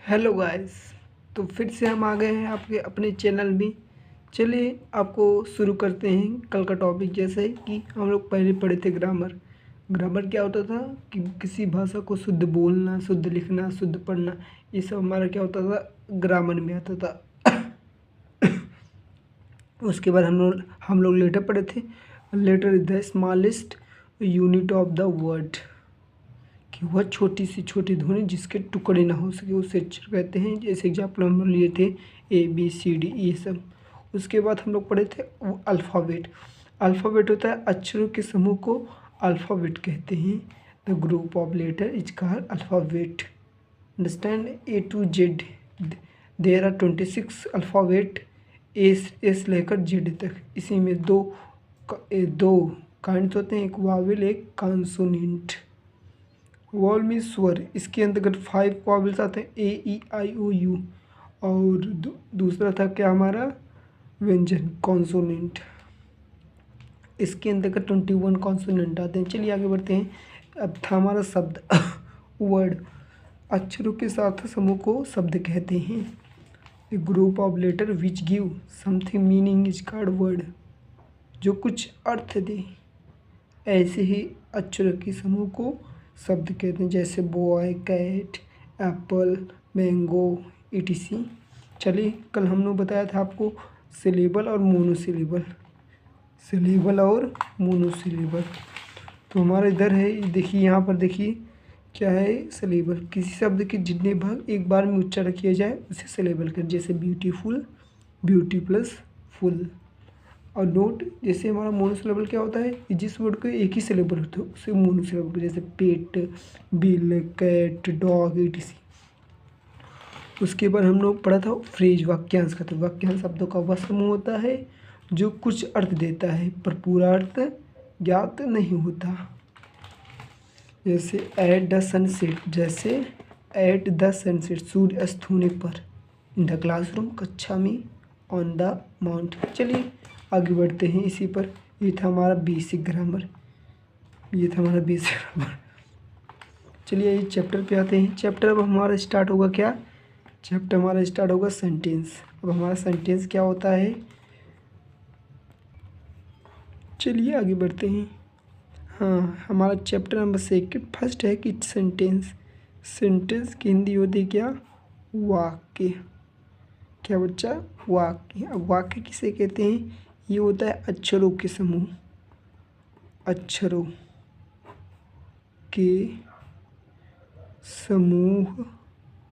Hello guys. तो फिर से हम आ गए हैं आपके अपने चैनल में। चलिए आपको शुरू करते हैं कल का टॉपिक। जैसे कि हम लोग पहले पढ़े थे ग्रामर। ग्रामर क्या होता था कि किसी भाषा को शुद्ध बोलना, शुद्ध लिखना, शुद्ध पढ़ना, ये सब हमारा क्या होता था, ग्रामर में आता था। उसके बाद हम लोग लेटर पढ़े थे। Letter is the smallest unit of the word, कि वह छोटी से छोटी ध्वनि जिसके टुकड़े ना हो सके उसे अक्षर कहते हैं। जैसे एग्जाम्पल हम लोग लिए थे ABCD ये सब। उसके बाद हम लोग पढ़े थे अल्फ़ाबेट। अल्फ़ाबेट होता है अक्षरों के समूह को अल्फ़ाबेट कहते हैं। The group of letter is called alphabet. Understand? A to Z there are 26 alphabet, एस लेकर जेड तक। इसी में दो काइंड्स होते हैं, एक वावेल एक कॉन्सोनेंट। वॉल में स्वर, इसके अंतर्गत 5 वॉवल्स आते हैं A E I O U। और दूसरा था क्या हमारा, व्यंजन कॉन्सोनेंट। इसके अंतर्गत 21 कॉन्सोनेंट आते हैं। चलिए आगे बढ़ते हैं। अब था हमारा शब्द वर्ड। अक्षरों के साथ समूह को शब्द कहते हैं। A group of letter which give something meaning is called word. जो कुछ अर्थ दे, ऐसे ही अक्षरों के समूह को शब्द कहते हैं। जैसे boy, cat, apple, mango, etc। चलिए कल हमने बताया था आपको सिलेबल और मोनोसिलेबल। सिलेबल और मोनोसिलेबल तो हमारा इधर है, देखिए यहाँ पर देखिए क्या है, सिलेबल। किसी शब्द के जितने भाग एक बार में उच्चारण किया जाए उसे सिलेबल कर। जैसे ब्यूटीफुल, ब्यूटी प्लस फुल। और नोट, जैसे हमारा मोनोसिलेबल क्या होता है कि जिस वर्ड को एक ही सिलेबल होता है उसे मोनोसिलेबल। जैसे पेट, बिल, कैट, डॉग, etc। उसके बाद हम लोग पढ़ा था फ्रेज, वाक्यांश का। तो वाक्यांश शब्दों का वह समूह होता है जो कुछ अर्थ देता है पर पूरा अर्थ ज्ञात नहीं होता। जैसे एट द सनसेट, जैसे एट द सनसेट सूर्य अस्त होने पर। इन द क्लासरूम, कक्षा में। On the mount. चलिए आगे बढ़ते हैं इसी पर। ये था हमारा बेसिक ग्रामर, चलिए इस चैप्टर पे आते हैं। चैप्टर अब हमारा स्टार्ट होगा क्या, चैप्टर हमारा स्टार्ट होगा सेंटेंस। अब हमारा सेंटेंस क्या होता है, चलिए आगे बढ़ते हैं। हाँ, हमारा चैप्टर नंबर 2 फर्स्ट है कि सेंटेंस। सेंटेंस की हिंदी होती है क्या, वाक्य। क्या बच्चा, वाक्य। अब वाक्य किसे कहते हैं, ये होता है अक्षरों के समूह, अक्षरों के समूह